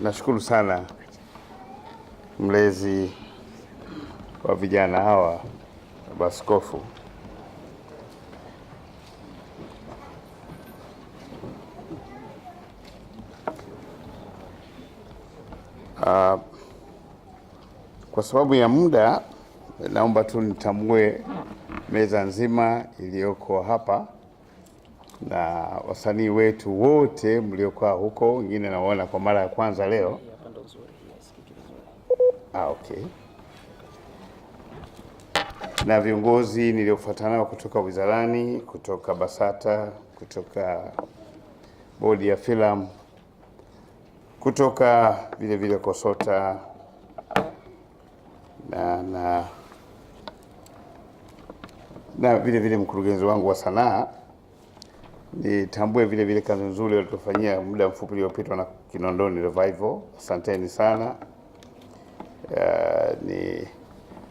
Nashukuru sana mlezi wa vijana hawa, Baba Askofu. Kwa sababu ya muda, naomba tu nitambue meza nzima iliyoko hapa na wasanii wetu wote mliokaa huko, wengine naona kwa mara ya kwanza leo. Okay. Na viongozi niliofuatana nao kutoka wizarani, kutoka BASATA, kutoka bodi ya filamu, kutoka vile KOSOTA na vile mkurugenzi wangu wa sanaa. Nitambue vile kazi nzuri walitufanyia muda mfupi uliopita na Kinondoni Revival. Asanteni sana. Ni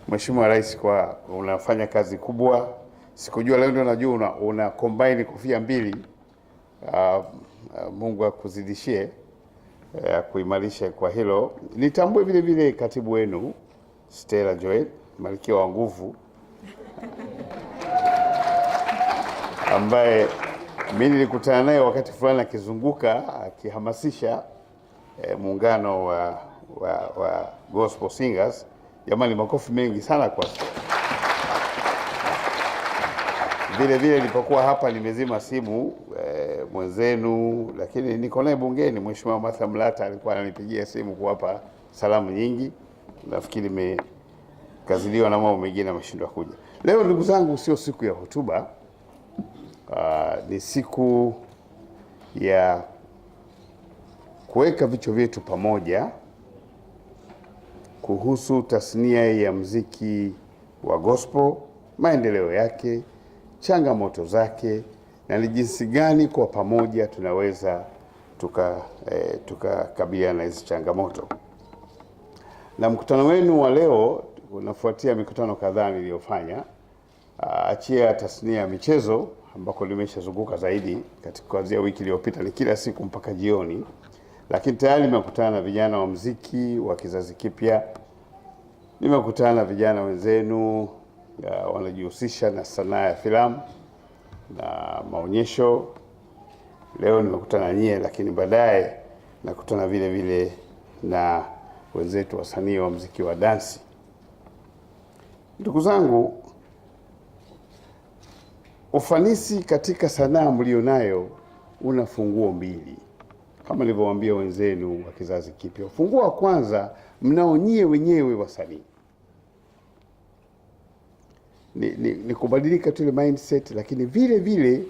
Mheshimiwa Rais kwa unafanya kazi kubwa. Sikujua leo ndio najua una combine kofia mbili. Mungu akuzidishie kuimarisha kwa hilo. Nitambue vile katibu wenu Stella Joel, malkia wa nguvu, ambaye mimi nilikutana naye wakati fulani akizunguka akihamasisha muungano wa gospel singers. Jamani, makofi mengi sana kwa vile nilipokuwa hapa nimezima simu mwenzenu, lakini niko naye bungeni. Mheshimiwa Martha Mlata alikuwa ananipigia simu kuwapa salamu nyingi. Nafikiri nimekaziliwa na mambo mengine ameshindwa kuja. Leo ndugu zangu, sio siku ya hotuba. Ni siku ya kuweka vichwa vyetu pamoja kuhusu tasnia ya muziki wa gospel, maendeleo yake, changamoto zake, na ni jinsi gani kwa pamoja tunaweza tukakabiliana na hizo changamoto. Na mkutano wenu wa leo unafuatia mikutano kadhaa niliyofanya, achia tasnia ya michezo ambako limeshazunguka zaidi katika kuanzia wiki iliyopita, ni kila siku mpaka jioni. Lakini tayari nimekutana na vijana wa muziki wa kizazi kipya. Nimekutana na vijana wenzenu wanajihusisha na sanaa ya filamu na maonyesho. Leo nimekutana nyie, lakini baadaye nakutana vile na wenzetu wasanii wa muziki wa dansi. Ndugu zangu, ufanisi katika sanaa mlionayo una funguo mbili, kama nilivyowaambia wenzenu wa kizazi kipya. Funguo wa kwanza mnao nyie wenyewe wasanii, ni kubadilika tu ile mindset, lakini vile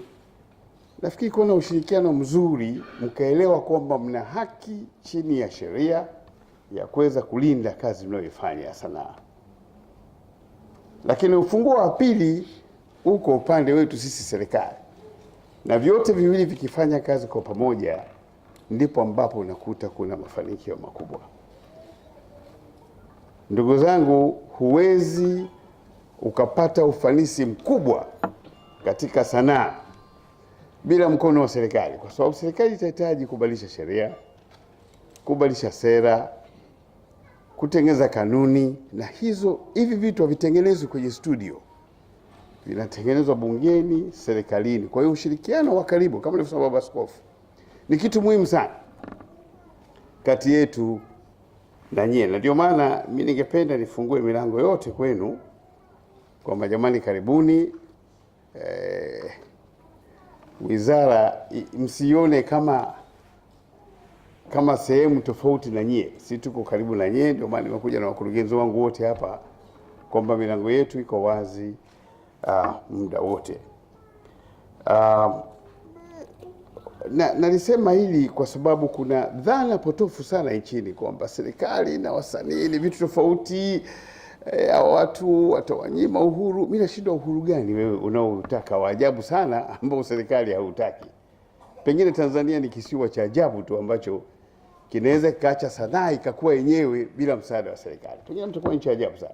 nafikiri kuna ushirikiano mzuri, mkaelewa kwamba mna haki chini ya sheria ya kuweza kulinda kazi mnayoifanya ya sanaa. Lakini ufunguo wa pili uko upande wetu sisi serikali, na vyote viwili vikifanya kazi kwa pamoja ndipo ambapo unakuta kuna mafanikio makubwa. Ndugu zangu, huwezi ukapata ufanisi mkubwa katika sanaa bila mkono wa serikali, kwa sababu serikali itahitaji kubadilisha sheria, kubadilisha sera, kutengeneza kanuni, na hivi vitu havitengenezwi kwenye studio, vinatengenezwa bungeni, serikalini. Kwa hiyo ushirikiano wa karibu, kama nilivyosema Baba Askofu, ni kitu muhimu sana kati yetu na nyie. Na ndio maana mimi ningependa nifungue milango yote kwenu, kwa jamani, karibuni. Wizara msione kama sehemu tofauti na nyie. Sisi tuko karibu na nyie, ndio maana nimekuja na wakurugenzi wangu wote hapa kwamba milango yetu iko wazi muda wote. Nalisema hili kwa sababu kuna dhana potofu sana nchini kwamba serikali na wasanii ni vitu tofauti. Watu watawanyima uhuru. Mimi nashindwa, uhuru gani wewe unaotaka wa ajabu sana ambao serikali hautaki? Pengine Tanzania ni kisiwa cha ajabu tu ambacho kinaweza kaacha sanaa ikakuwa yenyewe bila msaada wa serikali. Pengine mtakuwa nchi ajabu sana.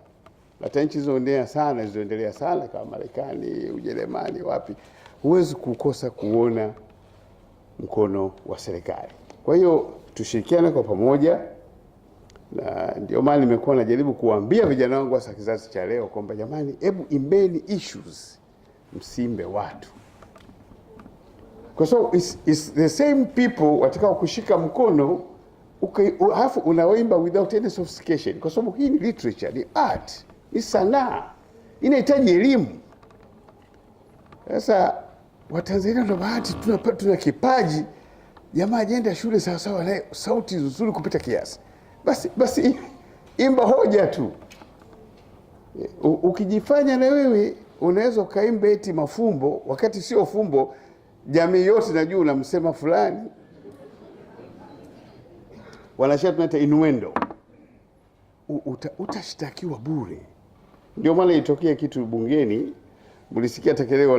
Hata nchi zilizoendelea sana kama Marekani, Ujerumani, wapi, huwezi kukosa kuona mkono wa serikali. Kwa hiyo tushirikiane kwa pamoja, na ndio maana nimekuwa najaribu kuambia vijana wangu hasa kizazi cha leo kwamba jamani, hebu imbeni issues, msimbe watu, kwa sababu it's the same people watakao kushika mkono halafu unaoimba without any sophistication, kwa sababu hii ni literature, ni art, ni sanaa, inahitaji elimu. Sasa Watanzania ndio bahati tuna kipaji, jamaa ajenda shule sawa sawa, na sauti nzuri kupita kiasi, basi imba hoja tu. Ukijifanya na wewe unaweza ukaimba eti mafumbo wakati sio fumbo, jamii yote najua unamsema fulani, wanasema tunaita innuendo, utashtakiwa bure. Ndio maana itokea kitu bungeni, mlisikia tekeleo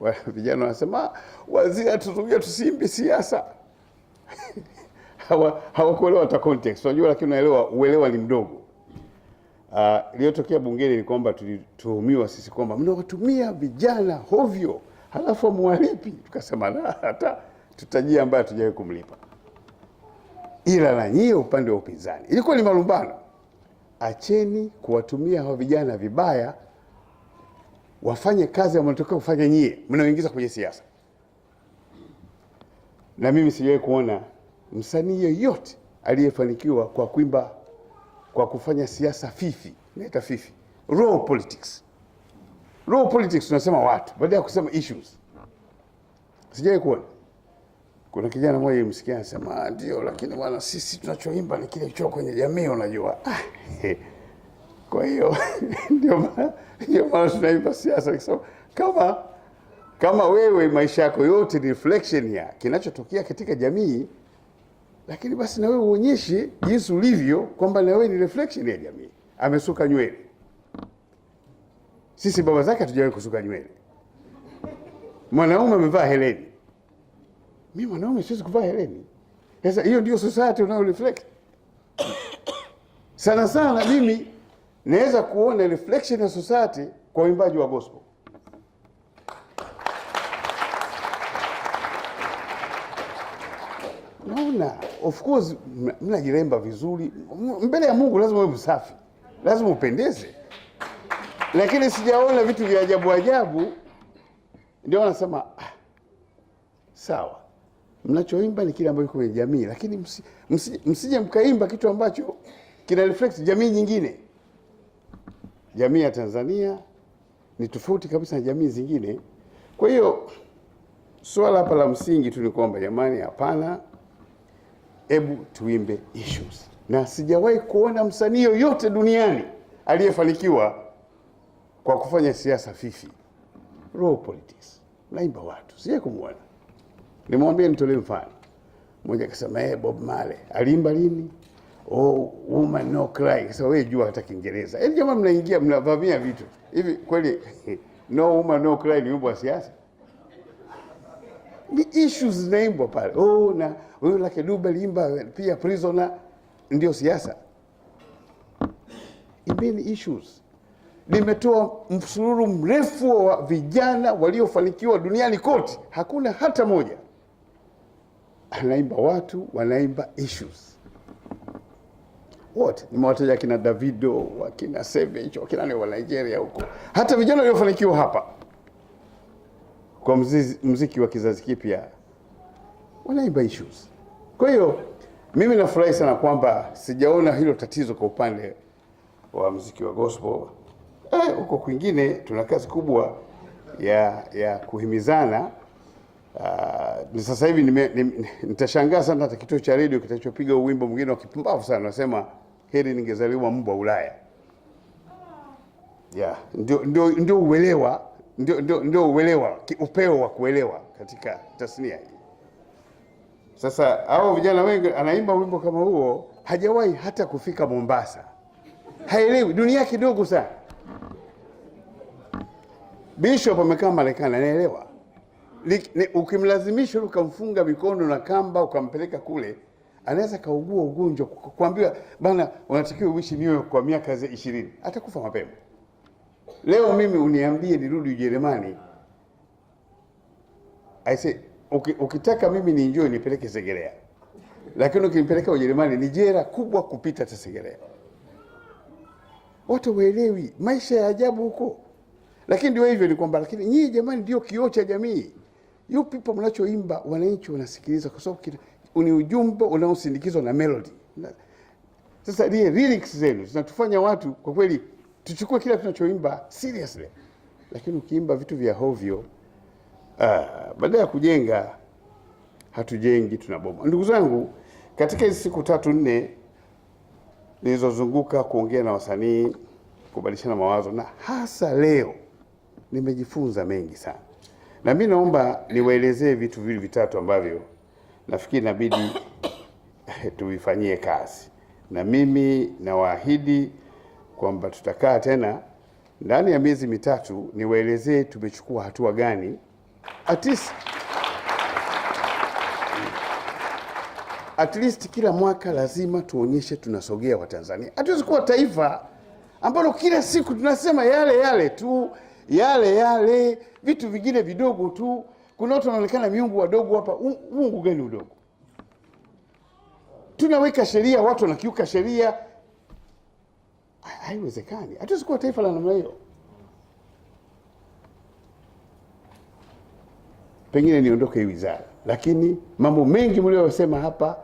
wa vijana wanasema waziri atuzuia tusimbe siasa. Hawakuelewa hata context, unajua, lakini uelewa ni mdogo. Iliyotokea bungeni ni kwamba tulituhumiwa sisi kwamba mnawatumia vijana hovyo halafu mwalipi. Tukasema la, hata tutajia ambaye hatujawahi kumlipa. Ila na nyie upande wa upinzani ilikuwa ni malumbano, acheni kuwatumia hao vijana vibaya, wafanye kazi wanataka kufanya nyie, mnaoingiza kwenye siasa. Na mimi sijawahi kuona msanii yeyote aliyefanikiwa kwa kuimba, kwa kufanya siasa fifi, naita fifi, raw politics. Raw politics tunasema watu baada ya kusema issues. Sijawahi kuona. Kuna kijana mmoja msikia anasema ndio, lakini bwana sisi tunachoimba ni kile kicho kwenye jamii, unajua. Kwa hiyo ndio maana tunaimba siasa. So, kama wewe maisha yako yote ni reflection ya kinachotokea katika jamii, lakini basi na wewe uonyeshe jinsi ulivyo kwamba na wewe ni reflection ya jamii. Amesuka nywele, sisi baba zake hatujawahi kusuka nywele. Mwanaume amevaa heleni, mimi mwanaume siwezi kuvaa heleni. Sasa hiyo ndio society unayo reflect. Sana mimi naweza kuona reflection ya society kwa uimbaji wa gospel. Naona of course mnajiremba vizuri mbele ya Mungu, lazima uwe msafi, lazima upendeze, lakini sijaona vitu vya ajabu. Ndio wanasema sawa, mnachoimba ni kile ambacho kwenye jamii, lakini msije mkaimba kitu ambacho kina reflect jamii nyingine. Jamii ya Tanzania ni tofauti kabisa na jamii zingine. Kwa hiyo swala hapa la msingi tu ni kwamba jamani, hapana, hebu tuimbe issues. Na sijawahi kuona msanii yoyote duniani aliyefanikiwa kwa kufanya siasa fifi, raw politics, naimba watu. Sijawahi kumuona. Nimwambia nitolee mfano. Mmoja akasema Bob Marley aliimba lini? Woman no cry. Sasa wewe jua hata Kiingereza. Yaani jamaa mnaingia mnavamia vitu. Hivi kweli no woman no cry ni wimbo wa siasa? Ni issues zinaimbwa pale. Na wewe Lucky Dube aliimba pia Prisoner, ndio siasa? Imbeni issues. Nimetoa msururu mrefu wa vijana waliofanikiwa duniani kote, hakuna hata moja anaimba watu, wanaimba issues. Wote nimewataja kina Davido, wakina Savage, wakina ni wa Nigeria huko. Hata vijana waliofanikiwa hapa kwa muziki wa kizazi kipya wanaimba issues. Kwa hiyo mimi nafurahi sana kwamba sijaona hilo tatizo kwa upande wa muziki wa gospel. Huko kwingine tuna kazi kubwa ya kuhimizana. Sasa hivi nitashangaa sana hata kituo cha radio kitachopiga wimbo mwingine wa kipumbavu sana, nasema heri ningezaliwa mbwa Ulaya. Ndio uelewa, ndio uelewa, upeo wa kuelewa katika tasnia hii. Sasa hao vijana wengi anaimba wimbo kama huo, hajawahi hata kufika Mombasa, haelewi, dunia kidogo sana. Bishop amekaa Marekani, anaelewa. Ukimlazimisha ukamfunga mikono na kamba ukampeleka kule, anaweza kaugua ugonjwa, kuambiwa bana unatakiwa uishi niwe kwa miaka 20, atakufa mapema. Leo mimi uniambie nirudi Ujerumani, I say ukitaka mimi ni enjoy nipeleke Segerea. lakini ukimpeleka Ujerumani ni jela kubwa kupita Segerea. Watu waelewi maisha ya ajabu huko. Lakini ndio hivyo, ni kwamba lakini nyinyi jamani ndio kioo cha jamii. You people mnachoimba wananchi wanasikiliza kwa sababu ni ujumbe unaosindikizwa na melody. Sasa lyrics zenu zinatufanya watu kwa kweli tuchukue kila tunachoimba seriously. Lakini ukiimba vitu vya hovyo, baada ya kujenga hatujengi, tunaboma. Ndugu zangu, katika hizi siku 3-4 nilizozunguka kuongea na wasanii, kubadilishana mawazo, na hasa leo nimejifunza mengi sana. Na mimi naomba niwaelezee vitu vile vitatu ambavyo nafikiri inabidi tuvifanyie kazi. Na mimi nawaahidi kwamba tutakaa tena ndani ya miezi mitatu niwaelezee tumechukua hatua gani. At least kila mwaka lazima tuonyeshe tunasogea Watanzania. Hatuwezi kuwa taifa ambalo kila siku tunasema yale tu, yale vitu vingine vidogo tu. Kuna watu wanaonekana miungu wadogo hapa. Mungu gani udogo? Tunaweka sheria, watu wanakiuka sheria. Haiwezekani. Hatuwezi kuwa taifa la namna hiyo. Pengine niondoke hii wizara, lakini mambo mengi mliyosema hapa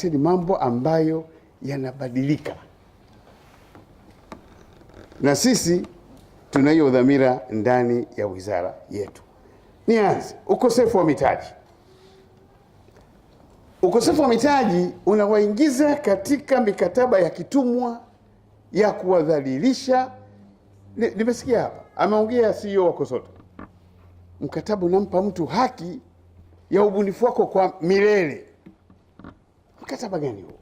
ni mambo ambayo yanabadilika. Na sisi tunayo dhamira ndani ya wizara yetu. Nianze ukosefu wa mitaji. Ukosefu wa mitaji unawaingiza katika mikataba ya kitumwa ya kuwadhalilisha. Nimesikia hapa ameongea CEO wa Kosoto. Mkataba unampa mtu haki ya ubunifu wako kwa milele. Mkataba gani huo?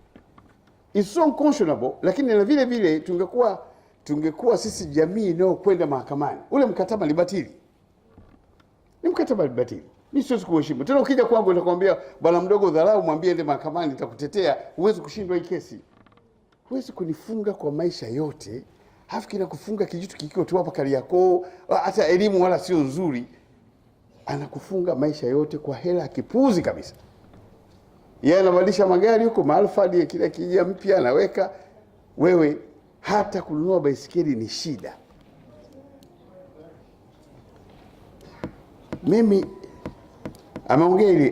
It's so unconscionable. Lakini na vile vile tungekuwa sisi jamii inayokwenda mahakamani, ule mkataba ni batili. Ni mkataba batili. Mimi siwezi kuheshimu. Tena ukija kwangu nitakwambia bwana mdogo, dharau, mwambie ende mahakamani, nitakutetea. Huwezi kushindwa hii kesi. Huwezi kunifunga kwa maisha yote. Halafu na kufunga kijitu kikio tu hapa Kariakoo, hata elimu wala sio nzuri. Anakufunga maisha yote kwa hela kipuzi kabisa. Yeye anabadilisha magari huko, Alphard kile kijia mpya anaweka. Wewe hata kununua baisikeli ni shida. Mimi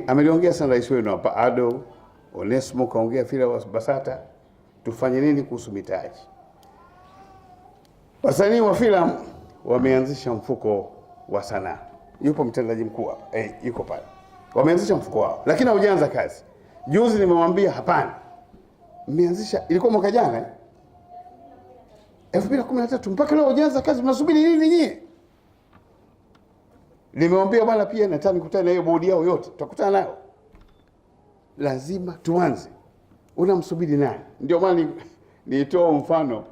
ameliongea sana rais wenu hapa Ado Onesmo, kaongea vile wa BASATA. Tufanye nini kuhusu mitaji? Wasanii wa filamu wameanzisha mfuko wa sanaa. Yupo mtendaji mkuu yuko pale. Wameanzisha mfuko wao, lakini haujaanza kazi. Juzi nimemwambia hapana. Mmeanzisha, ilikuwa mwaka jana 2013, mpaka leo hujaanza kazi, mnasubiri nini nyinyi? Nimemwambia bwana pia nataka nikutane na hiyo bodi yao yote. Tutakutana nao. Lazima tuanze. Unamsubiri nani? Ndio maana nitoa mfano,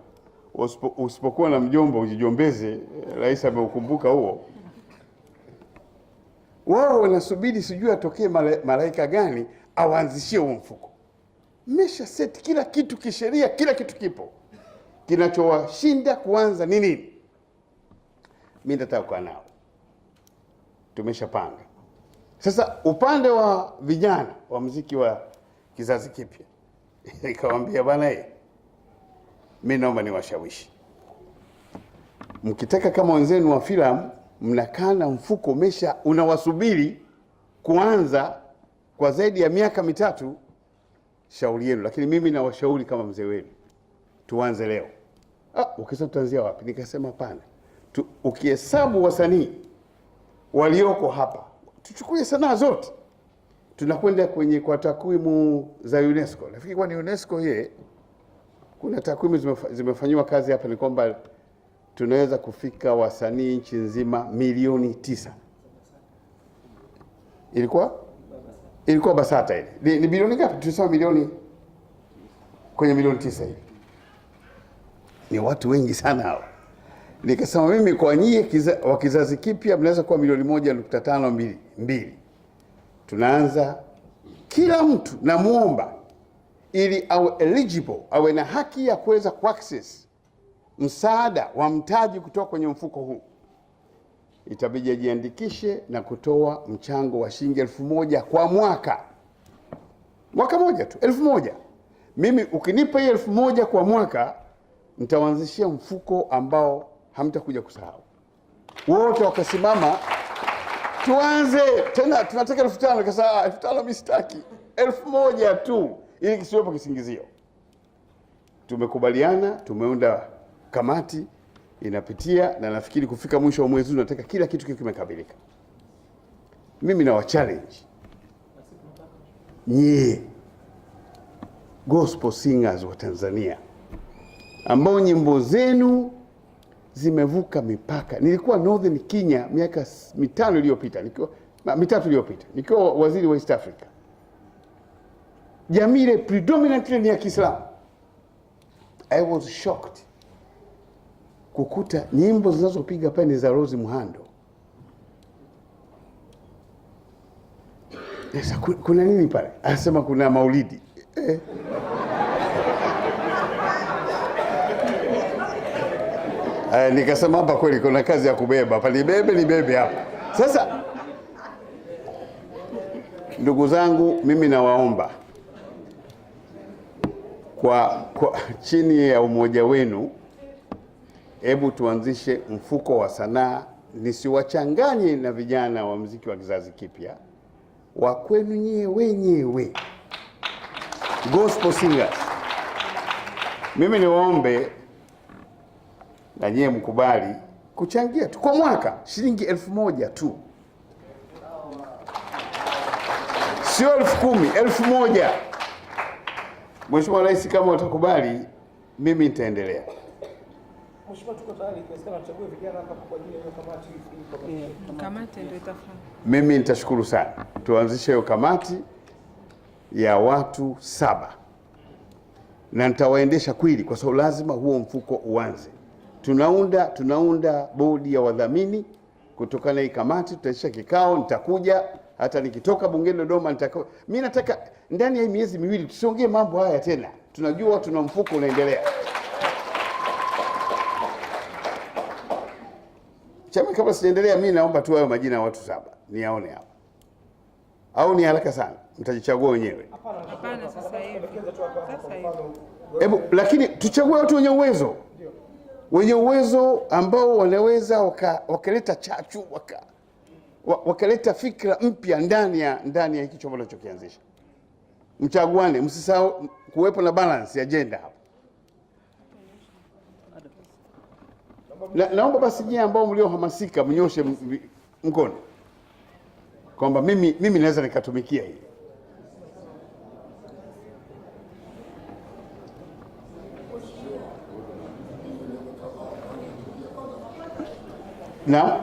usipokuwa na mjomba ujijombeze. Rais ameukumbuka huo. Wao wanasubiri sijui atokee malaika gani awaanzishie huo mfuko. Mmesha set kila kitu kisheria, kila kitu kipo. Kinachowashinda kuanza ni nini? Mimi nataka kukaa nao. Tumeshapanga. Sasa upande wa vijana wa muziki wa kizazi kipya, nikamwambia bwana mimi naomba niwashawishi. Mkitaka kama wenzenu wa filamu, mnakaa na mfuko unawasubiri kuanza kwa zaidi ya miaka mitatu, shauri yenu. Lakini mimi nawashauri kama mzee wenu, tuanze leo. Ukisema tutaanzia wapi? Nikasema hapana. Ukihesabu wasanii walioko hapa, tuchukue sanaa zote. Tunakwenda kwa takwimu za UNESCO. Nafikiri kwa ni UNESCO kuna takwimu zimefanywa kazi hapa, ni kwamba tunaweza kufika wasanii nchi nzima milioni 9. Ilikuwa BASATA ile. Ni bilioni ngapi? Tulisema milioni kwenye milioni 9 hivi. Ni watu wengi sana hao. Nikasema mimi kwa nyie wa kizazi kipya mnaweza kuwa milioni 1.52. Tunaanza kila mtu namuomba ili awe eligible, awe na haki ya kuweza kuaccess msaada wa mtaji kutoka kwenye mfuko huu. Itabidi ajiandikishe na kutoa mchango wa shilingi 1000 kwa mwaka. mwaka moja tu, 1000. Mimi ukinipa hii 1000 kwa mwaka, nitawaanzishia mfuko ambao hamtakuja kusahau. Wote wakasimama, tuanze tena, tunataka 5000. Kasa 5000 mimi sitaki, 1000 tu, ili kisiwepo kisingizio. Tumekubaliana, tumeunda kamati inapitia, na nafikiri kufika mwisho wa mwezi nataka kila kitu kimekamilika. Mimi na wa challenge nyie gospel singers wa Tanzania ambao nyimbo zenu zimevuka mipaka. Nilikuwa Northern Kenya miaka 5 iliyopita, mitatu iliyopita, nikiwa waziri wa East Africa. Jamii ile predominantly ni ya Kiislamu. I was shocked kukuta nyimbo zinazopiga pale ni za Rose Muhando. Sasa kuna nini pale? Anasema kuna maulidi. Nikasema hapa kweli kuna kazi ya kubeba hapa, nibebe hapa. Sasa ndugu zangu, mimi nawaomba kwa chini ya umoja wenu, hebu tuanzishe mfuko wa sanaa, nisiwachanganye na vijana wa muziki wa kizazi kipya, wa kwenu nyie wenyewe gospel singers. Mimi niwaombe na nyie mkubali kuchangia tu kwa mwaka shilingi 1000 tu, sio 10,000, 1000. Mheshimiwa Rais, kama utakubali, mimi nitaendelea. Mheshimiwa, tuko tayari kwa tuchague vijana hapa kwa ajili ya kamati ndio itafanya. Mimi nitashukuru sana. Tuanzishe hiyo kamati ya watu 7. Na nitawaendesha kweli, kwa sababu lazima huo mfuko uanze. Tunaunda bodi ya wadhamini kutokana na hii kamati, tutaisha kikao, nitakuja hata nikitoka bungeni Dodoma mimi nataka ndani ya miezi miwili tusiongee mambo haya tena. Tunajua tuna mfuko unaendelea. Chama kabla sijaendelea, mimi naomba tu hayo majina ya watu 7 niyaone hapa. Au ni haraka sana? Mtajichagua wenyewe. Hapana, sasa hivi. Hebu lakini tuchague watu wenye uwezo. Wenye uwezo ambao wanaweza wakaleta chachu, wakaleta fikra mpya ndani ya hiki chombo tunachokianzisha. Mchaguane, msisahau kuwepo na balance ya agenda hapo. Naomba basi nyie ambao mliohamasika mnyoshe mkono kwamba mimi naweza nikatumikia hili. Na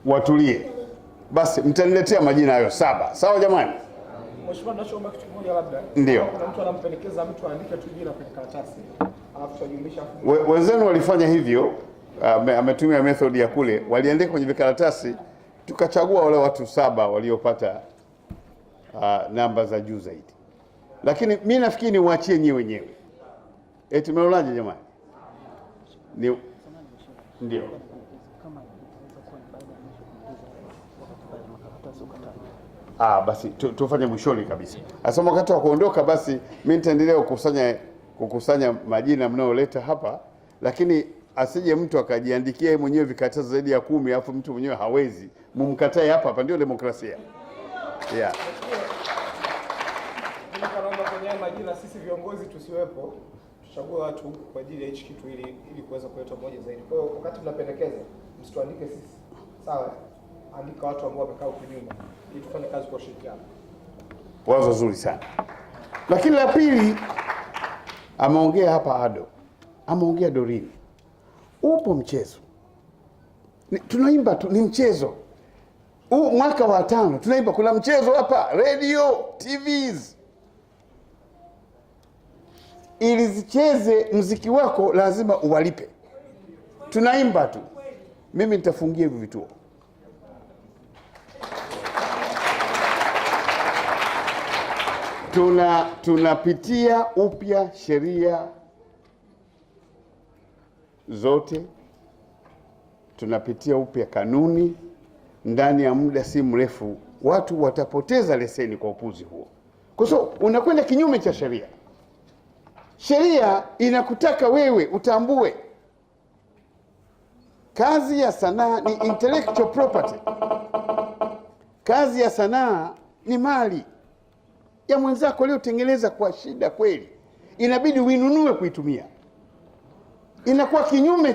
watulie basi, mtaniletea majina hayo 7. Sawa jamani? Mheshimiwa, nachoomba kitu kimoja labda. Ndio. Kuna mtu anampendekeza mtu aandike tu jina kwenye karatasi, alafu tujumlisha. Wenzenu walifanya hivyo, ametumia method ya kule, waliandika kwenye vikaratasi, tukachagua wale watu 7 waliopata namba za juu zaidi. Lakini mimi nafikiri niwaachie nyie wenyewe. Tumeonaje jamani? Ndio. Basi tufanye mwishoni kabisa. Asa wakati wa kuondoka, basi mimi nitaendelea kukusanya majina mnaoleta hapa, lakini asije mtu akajiandikia yeye mwenyewe vikaratasi zaidi ya 10 alafu mtu mwenyewe hawezi, mumkatae hapa. Ndio demokrasia. Yeah. Tunaomba kwenye majina sisi viongozi tusiwepo, tuchague watu kwa ajili ya hichi kitu ili kuweza kuleta moja zaidi. Kwa hiyo wakati tunapendekeza, msituandike sisi. Sawa? Andika watu ambao wamekaa huko nyuma ili tufanye kazi kwa ushirikiano. Wazo zuri sana. Lakini la pili, ameongea hapa Ado, ameongea Dorini. Upo mchezo. Tunaimba tu, ni mchezo. Mwaka wa 5 tunaimba, kuna mchezo hapa, radio, TVs. Ili zicheze muziki wako lazima uwalipe. Tunaimba tu. Mimi nitafungia hivyo vituo. Tunapitia upya sheria zote, tunapitia upya kanuni, ndani ya muda si mrefu watu watapoteza leseni kwa upuzi huo, kwa sababu unakwenda kinyume cha sheria. Sheria inakutaka wewe utambue kazi ya sanaa ni intellectual property. Kazi ya sanaa ni mali ya mwenzako aliyotengeneza kwa shida kweli, inabidi uinunue kuitumia. Inakuwa kinyume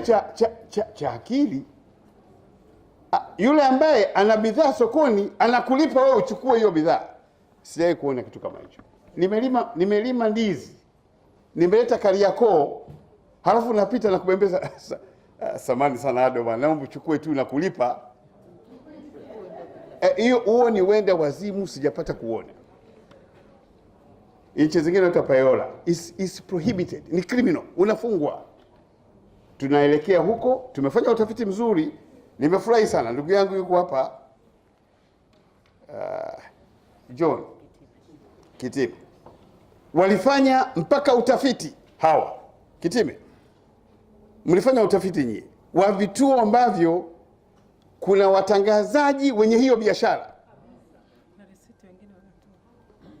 cha akili. Yule ambaye ana bidhaa sokoni anakulipa wewe uchukue hiyo bidhaa. Sijawahi kuona kitu kama hicho. Nimelima ndizi, nimeleta Kariakoo, halafu napita na kubembeza samani sana Ado bwana, naomba uchukue tu na kulipa. Hiyo huo ni wenda wazimu, sijapata kuona. Nchi zingine hata payola is prohibited, ni criminal, unafungwa. Tunaelekea huko, tumefanya utafiti mzuri. Nimefurahi sana, ndugu yangu yuko hapa John Kitime, walifanya mpaka utafiti hawa Kitime, mlifanya utafiti nyie wa vituo ambavyo kuna watangazaji wenye hiyo biashara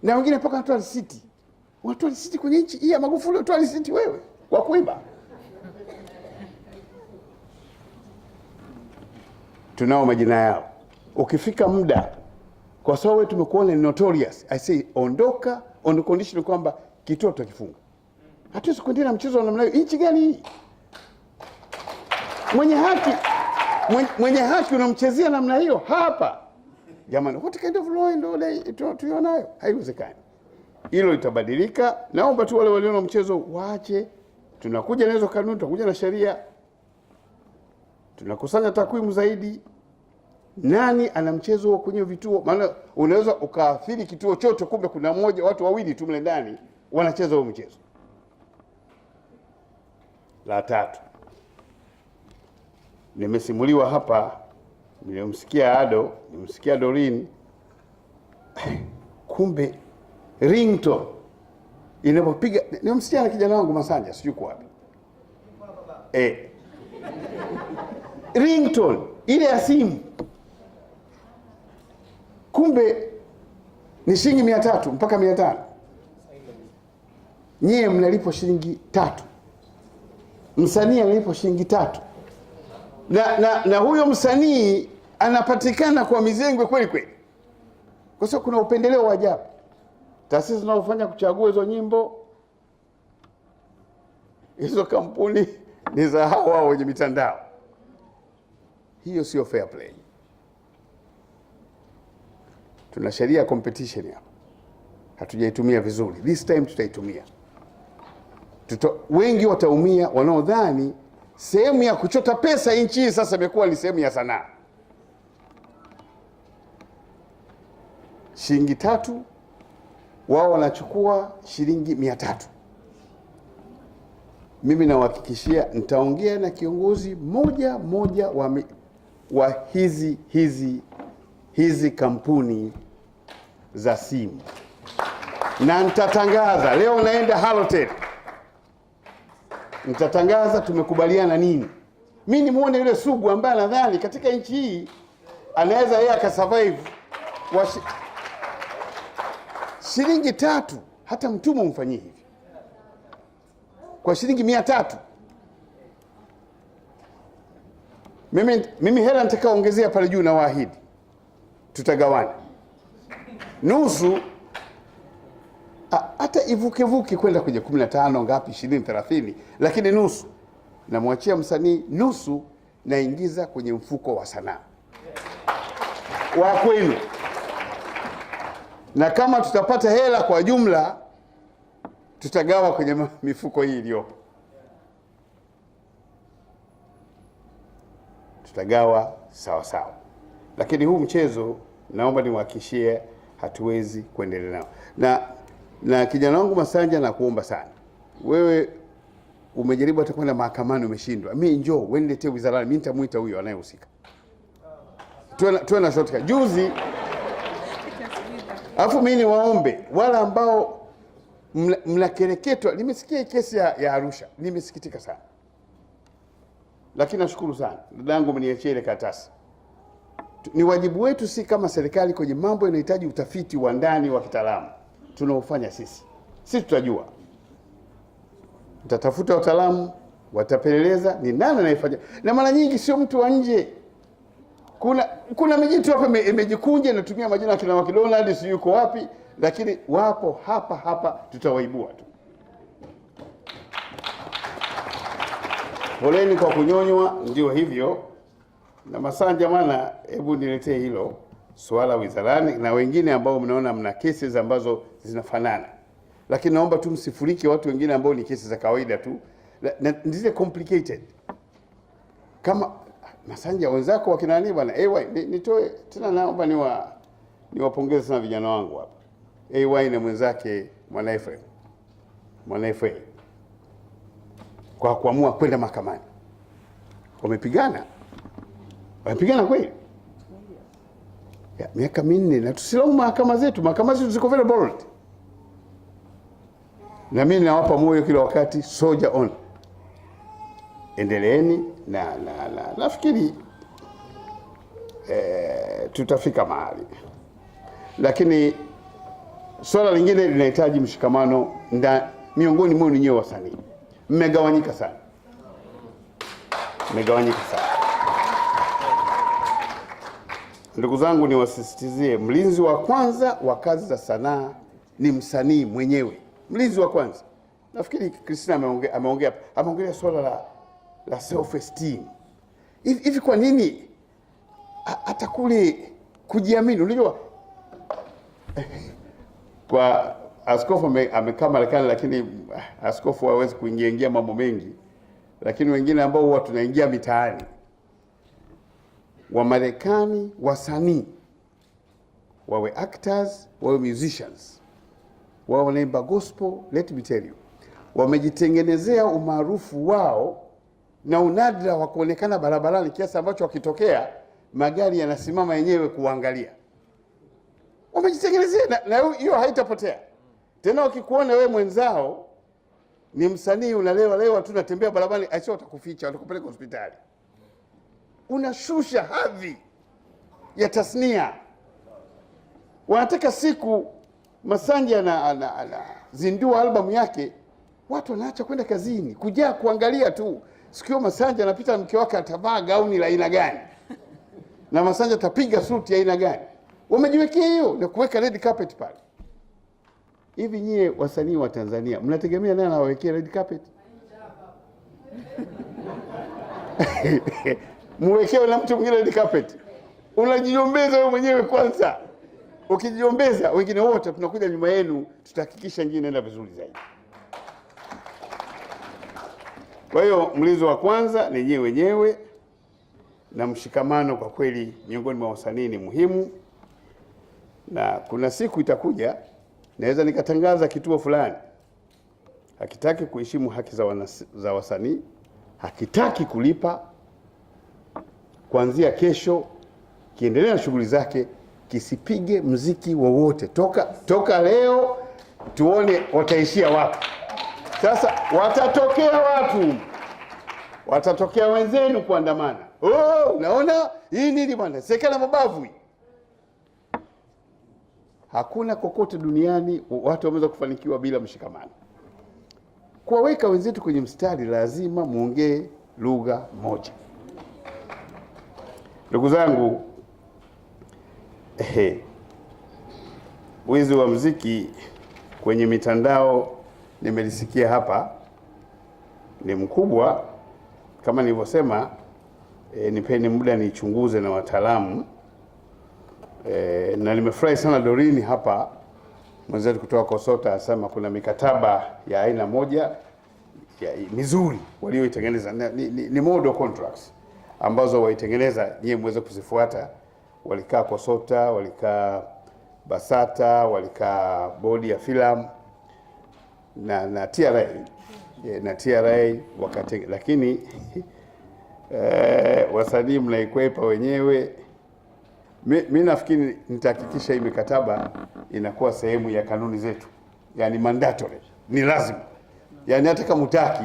na wengine mpaka wanatoa risiti. Wanatoa risiti kwenye nchi hii ya Magufuli, wanatoa risiti wewe kwa kuiba. Tunao majina yao. Ukifika muda, kwa sababu wewe tumekuona ni notorious, I say ondoka on condition kwamba kituo tutakifunga. Hatuwezi kuendelea na mchezo wa namna hiyo. Nchi gani hii? Mwenye haki unamchezea namna hiyo hapa. Jamani, what kind of law ndio tuionayo? Haiwezekani. Hilo litabadilika. Naomba tu wale waliona mchezo waache. Tunakuja na hizo kanuni, tutakuja na sheria. Tunakusanya takwimu zaidi. Nani ana mchezo wa kwenye vituo? Maana unaweza ukaathiri kituo chote, kumbe kuna watu wawili tu mle ndani wanacheza huo mchezo. La tatu, nimesimuliwa hapa, nilimsikia Ado, nimsikia Doreen, kumbe ringtone inapopiga, nimsikia na kijana wangu Masanja, sijui kwa wapi. Ringtone ile ya simu, kumbe ni shilingi 300 mpaka 500. Nyie mnalipo shilingi 3. Msanii analipo shilingi 3. Na huyo msanii anapatikana kwa mizengwe kweli kweli. Kwa sababu kuna upendeleo wa ajabu. Taasisi zinazofanya kuchagua hizo nyimbo, hizo kampuni ni za hao wenye mitandao. Hiyo sio fair play. Tuna sheria ya competition hapa, hatujaitumia vizuri. This time tutaitumia. Wengi wataumia wanaodhani sehemu ya kuchota pesa nchi hii sasa imekuwa ni sehemu ya sanaa. Shilingi 3, wao wanachukua shilingi 300. Mimi nawahakikishia nitaongea na kiongozi moja wa hizi kampuni za simu, na nitatangaza leo. Naenda Halotel, nitatangaza tumekubaliana nini. Mimi nimuone yule Sugu ambaye nadhani katika nchi hii anaweza yeye akasurvive kwa shilingi 3. Hata mtumwa umfanyie hivi kwa shilingi 300. Mimi hela nitakaongezea pale juu na waahidi tutagawana nusu, hata ivuke kwenda kwenye 15 ngapi 20 30, lakini nusu namwachia msanii, nusu naingiza kwenye mfuko wa sanaa wa kwenu. Na kama tutapata hela kwa jumla tutagawa kwenye mifuko hii iliyopo, tutagawa sawa sawa. Lakini huu mchezo naomba niwahakikishie hatuwezi kuendelea nao. Na kijana wangu Masanja, nakuomba sana, wewe umejaribu hata kwenda mahakamani umeshindwa. Mimi njoo uendelee wizarani, mimi nitamuita huyo anayehusika. Tuwe na shortcut juzi. Alafu mimi niwaombe wala ambao mnakereketwa. Nimesikia kesi ya Arusha, nimesikitika sana, lakini nashukuru sana dadangu mniachie ile karatasi. Ni wajibu wetu si kama serikali kwenye mambo yanahitaji utafiti wa ndani wa kitaalamu tunaofanya sisi. Sisi tutajua, tutatafuta wataalamu, watapeleleza ni nani anayefanya, na mara nyingi sio mtu wa nje. Kuna mijitu hapa imejikunja inatumia majina ya kina McDonald, si yuko wapi, lakini wapo hapa, tutawaibua tu. Poleni kwa kunyonywa, ndio hivyo. Na Masanja bwana, hebu niletee hilo swala wizarani, na wengine ambao mnaona mna cases ambazo zinafanana, lakini naomba tu msifurike watu wengine ambao ni kesi za kawaida tu na ndizo complicated. Kama Masanja wenzako wakina nani bwana, nitoe tena, naomba niwapongeze sana vijana wangu hapa AY na mwenzake Mwana FA kwa kuamua kwenda mahakamani. Wamepigana kweli ya miaka 4, na tusilaumu mahakama zetu ziko very bold, na mimi nawapa moyo kila wakati, soldier on, endeleeni na nafikiri tutafika mahali. Lakini swala lingine linahitaji mshikamano miongoni mwenu nyewe wasanii. Mmegawanyika sana. Ndugu zangu, niwasisitizie, mlinzi wa kwanza wa kazi za sanaa ni msanii mwenyewe. Mlinzi wa kwanza. Nafikiri Christina ameongea swala la self esteem. Hivi kwa nini atakuli kujiamini? Unajua kwa askofu amekaa Marekani, lakini askofu hawezi kuingia mambo mengi, lakini wengine ambao huwa tunaingia mitaani wa Marekani, wasanii wawe actors, wawe musicians, wawe wanaimba gospel, let me tell you, wamejitengenezea umaarufu wao na unadra wa kuonekana barabarani kiasi ambacho wakitokea magari yanasimama yenyewe kuangalia. Wamejitengenezea, na hiyo haitapotea tena. Wakikuona wewe mwenzao ni msanii unalewa tu unatembea barabarani, aisha watakuficha, watakupeleka hospitali. Unashusha hadhi ya tasnia. Wanataka siku Masanja zindua albamu yake, watu wanaacha kwenda kazini kujaa kuangalia tu. Sikio Masanja anapita, mke wake atavaa gauni la aina gani na Masanja atapiga suti ya aina gani. Wamejiwekea hiyo na kuweka red carpet pale. Hivi nyie wasanii wa Tanzania mnategemea nani anawawekea red carpet? Muwekewe na mtu mwingine red carpet. Unajiombeza wewe mwenyewe kwanza. Ukijiombeza wengine wote tunakuja nyuma yenu, tutahakikisha njia inaenda vizuri zaidi. Kwa hiyo mlizo wa kwanza ni nyewe wenyewe, na mshikamano kwa kweli miongoni mwa wasanii ni muhimu. Na kuna siku itakuja naweza nikatangaza kituo fulani hakitaki kuheshimu haki za wasanii, hakitaki kulipa, kuanzia kesho kiendelea na shughuli zake, kisipige mziki wowote toka leo, tuone wataishia wapi. Sasa watatokea wenzenu kuandamana. Unaona hii nini bwana, serikali mabavu. Hakuna kokote duniani watu wameweza kufanikiwa bila mshikamano. Kuwaweka wenzetu kwenye mstari, lazima muongee lugha moja. Ndugu zangu, wizi wa muziki kwenye mitandao nimelisikia hapa ni mkubwa. Kama nilivyosema, nipeni muda nichunguze na wataalamu. Na nimefurahi sana Dorini hapa mwenzetu kutoka Kosota asema kuna mikataba ya aina moja mizuri walioitengeneza, ni model contracts ambazo waitengeneza, nyie mweze kuzifuata. Walikaa Kosota, walikaa Basata, walikaa bodi ya filamu na TRA wakati, lakini wasanii mnaikwepa wenyewe. Mimi nafikiri nitahakikisha hii mikataba inakuwa sehemu ya kanuni zetu, yani mandatory, ni lazima. Yani hata kama utaki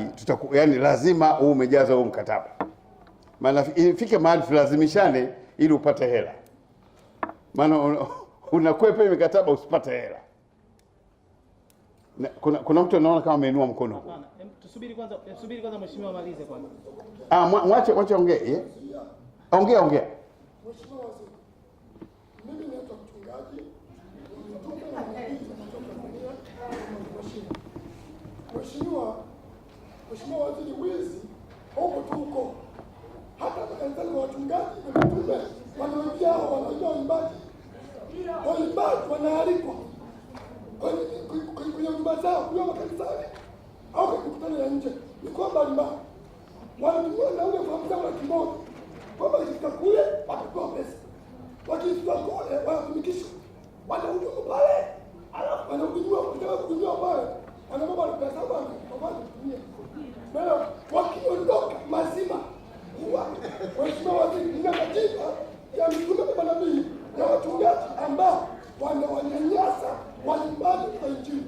yani lazima umejaza huo mkataba. Maana ifike mahali tulazimishane ili upate hela. maana unakwepa mikataba usipate hela. Kuna mtu anaona kama ameinua mkono huko. Hapana, tusubiri kwanza mheshimiwa amalize kwanza. Mwache ongee. Ongea. Mheshimiwa Waziri, mimi naitwa mchungaji Mheshimiwa Waziri, wizi huko tuko hata kanisani kwa wachungaji na mitume wanaoingia hao wanajua waimbaji wanaalikwa kwenye nyumba zao kuwa makanisani au kwenye mikutano ya nje. Ni kwamba wanatumia na ule fahamu zao laki moja kwamba ikifika kule watapewa pesa, wakifika kule wanatumikishwa, wanahudumu pale, alafu wanahudumiwa pale, wanababa na pesa zao wanatumia na wakiondoka mazima. Mheshimiwa Waziri, nina katiba ya mitume na manabii na wachungaji ambao wanawanyanyasa waimbaji wa Injili.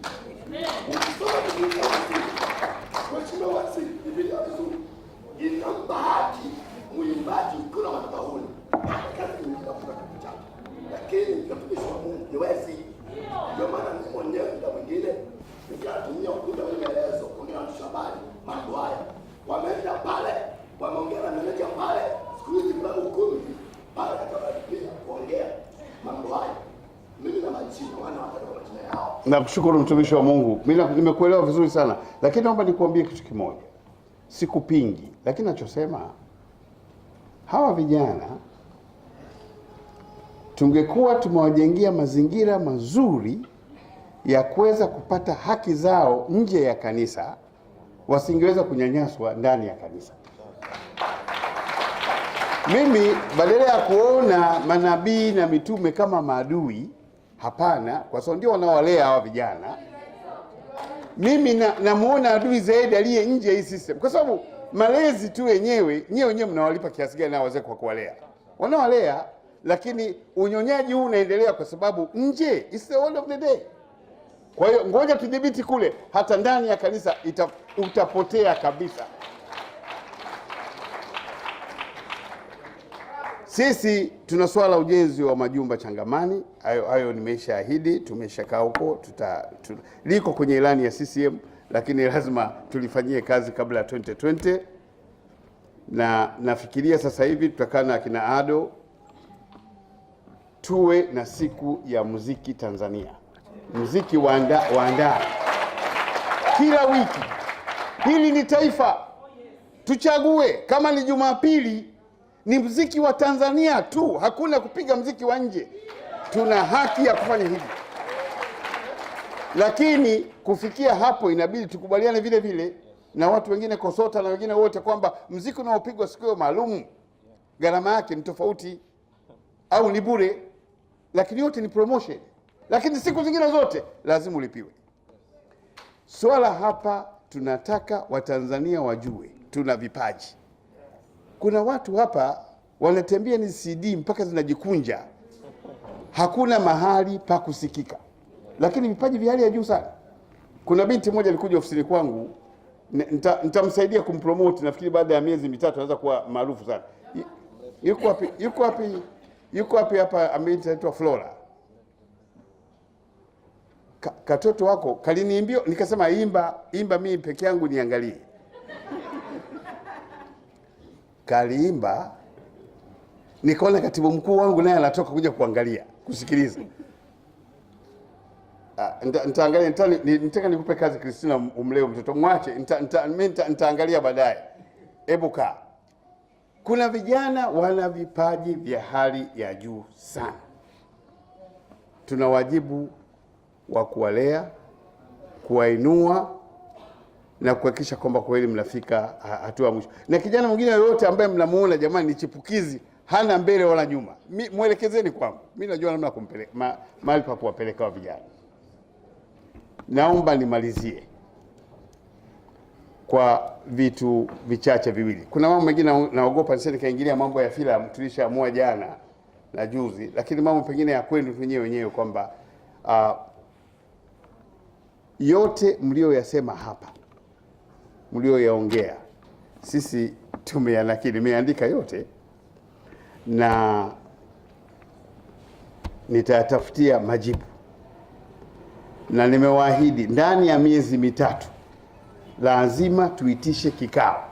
Ukisoma Biblia Mheshimiwa Waziri, Biblia vizuri inampa haki muimbaji kuna madhabahuni hata kazi nyingine kwa kitabu chake, lakini mtumishi wa Mungu ni wezi. Ndio maana mimi mwenyewe muda mwingine nikatumia ukuta wa maelezo kunionyesha habari mambo haya. Wameenda pale, wameongea na meneja pale, siku hizi kuna hukumu pale katika pia kuongea mambo haya. Mimi na majina wana wataka majina yao. Nakushukuru mtumishi wa Mungu. Mimi nimekuelewa vizuri sana. Lakini naomba nikuambie kitu kimoja. Sikupingi, lakini nachosema hawa vijana tungekuwa tumewajengea mazingira mazuri ya kuweza kupata haki zao nje ya kanisa, wasingeweza kunyanyaswa ndani ya kanisa. Mimi badala ya kuona manabii na mitume kama maadui, hapana, kwa sababu ndio wanaowalea hawa vijana, mimi namuona adui zaidi aliye nje hii system. Kwa sababu malezi tu wenyewe mnawalipa kiasi gani na wazee kwa kuwalea? Wanawalea, lakini unyonyaji huu unaendelea kwa sababu nje, it's the end of the day. Kwa hiyo ngoja tudhibiti kule, hata ndani ya kanisa utapotea kabisa. Sisi tuna swala ujenzi wa majumba changamani, hayo nimeshaahidi, tumeshakaa huko, liko kwenye ilani ya CCM, lakini lazima tulifanyie kazi kabla ya 2020. Na nafikiria sasa hivi tutakaa na kina Ado tuwe na siku ya muziki Tanzania, muziki wa ndani kila wiki. Hili ni taifa, tuchague. Kama ni Jumapili ni muziki wa Tanzania tu, hakuna kupiga muziki wa nje. Tuna haki ya kufanya hivi, lakini kufikia hapo inabidi tukubaliane vile vile na watu wengine, KOSOTA na wengine wote, kwamba muziki unaopigwa siku hiyo maalum gharama yake ni tofauti au ni bure, lakini yote ni promotion, lakini siku zingine zote lazima ulipiwe. Swala hapa tunataka Watanzania wajue tuna vipaji. Kuna watu hapa wanatembea ni CD mpaka zinajikunja, hakuna mahali pa kusikika, lakini vipaji vya hali ya juu sana. Kuna binti moja alikuja ofisini kwangu, nitamsaidia kumpromote, nafikiri baada ya miezi mitatu anaweza kuwa maarufu sana. Yuko wapi hapa, ameitwa Flora. Katoto wako kaliniimbia, nikasema imba mimi peke yangu niangalie. Kaliimba, nikaona katibu mkuu wangu naye anatoka kuja kuangalia, kusikiliza. Nitaangalia, nitaka nikupe kazi Christina, umleo mtoto, mwache, nitaangalia baadaye. Hebu kaa. Kuna vijana wana vipaji vya hali ya juu sana. Tuna wajibu wa kuwalea, kuwainua na kuhakikisha kwamba kweli mnafika hatua mwisho. Na kijana mwingine yoyote ambaye mnamuona jamani ni chipukizi, hana mbele wala nyuma, mwelekezeni kwangu. Mimi najua namna kumpeleka mahali pa kuwapeleka wa vijana. Naomba nimalizie kwa vitu vichache viwili. Kuna mambo mengine naogopa nisije nikaingilia mambo ya filamu, tulishaamua jana na juzi, lakini mambo pengine ya kwenu wenyewe kwamba yote mlioyasema hapa, mlioyaongea, sisi tumeyanakili, nimeandika yote, na nitayatafutia majibu, na nimewaahidi ndani ya miezi mitatu lazima tuitishe kikao,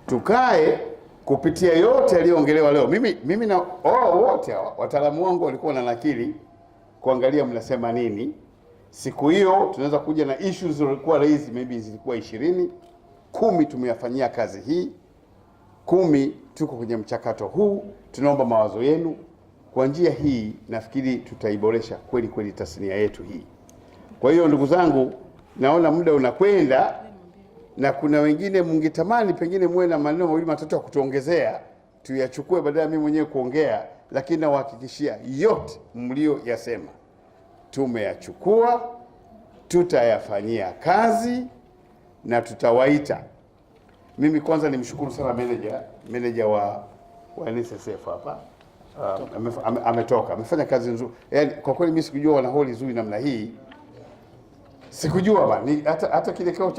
tukae kupitia yote yaliyoongelewa leo. Mimi na wote hawa wataalamu wangu walikuwa na nakili kuangalia mnasema nini. Siku hiyo tunaweza kuja na issues zilikuwa raised, maybe zilikuwa 20, 10 tumeyafanyia kazi hii, 10 tuko kwenye mchakato huu, tunaomba mawazo yenu. Kwa njia hii nafikiri tutaiboresha kweli kweli tasnia yetu hii. Kwa hiyo ndugu zangu, naona muda unakwenda na kuna wengine mngetamani pengine muwe na maneno mawili matatu ya kutuongezea, tuyachukue badala mimi mwenyewe kuongea, lakini nawahakikishia yote mlio yasema tumeyachukua, tutayafanyia kazi na tutawaita. Mimi kwanza nimshukuru sana manager wa NSSF hapa. Ametoka, amefanya kazi nzuri. Yaani kwa kweli mimi sikujua wana holi nzuri namna hii. Sikujua bana, hata kile kikao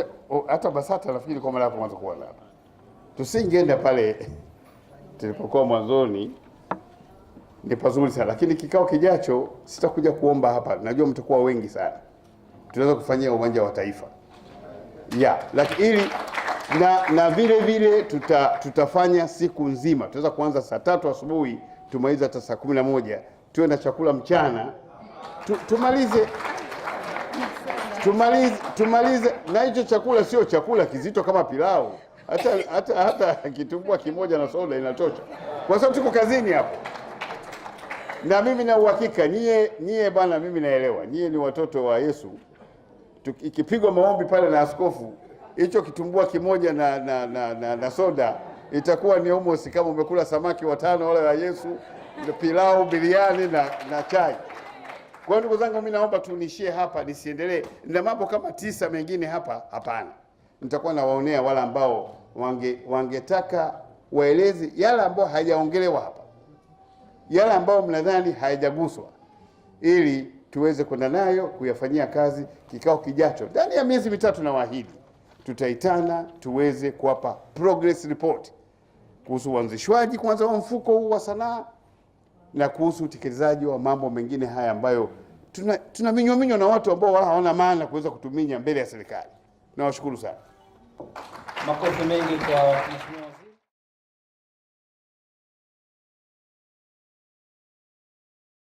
hata BASATA nafikiri kwa mara ya kwanza kuona hapa. Tusingeenda pale tulipokuwa mwanzoni, ni pazuri sana, lakini kikao kijacho sitakuja kuomba hapa. Najua mtakuwa wengi sana. Tunaweza kufanyia uwanja wa Taifa. Lakini ili na vile tutafanya siku nzima. Tunaweza kuanza saa 3 asubuhi tumaliza hata saa 11. Tuwe na chakula mchana. Tumalize na hicho chakula sio chakula kizito kama pilau. Hata kitumbua kimoja na soda inatosha. Kwa sababu tuko kazini hapo. Na mimi na uhakika nyie bana, mimi naelewa. Nyie ni watoto wa Yesu. Ikipigwa maombi pale na askofu, hicho kitumbua kimoja na soda itakuwa ni almost kama umekula samaki 5 wale wa Yesu, pilau, biriani na chai. Kwa ndugu zangu, mimi naomba tunishie hapa, nisiendelee na mambo kama 9 mengine hapa. Hapana, nitakuwa nawaonea wale ambao wangetaka waeleze yale ambao hayaongelewa hapa, yale ambao mnadhani hayajaguswa, ili tuweze kwenda nayo kuyafanyia kazi. Kikao kijacho ndani ya miezi mitatu, na waahidi tutaitana tuweze kuwapa progress report kuhusu uanzishwaji kwanza wa mfuko huu wa sanaa na kuhusu utekelezaji wa mambo mengine haya ambayo tuna minyo na watu ambao wala hawana maana kuweza kutuminya mbele ya serikali. Nawashukuru sana. Makofi mengi kwa mheshimiwa.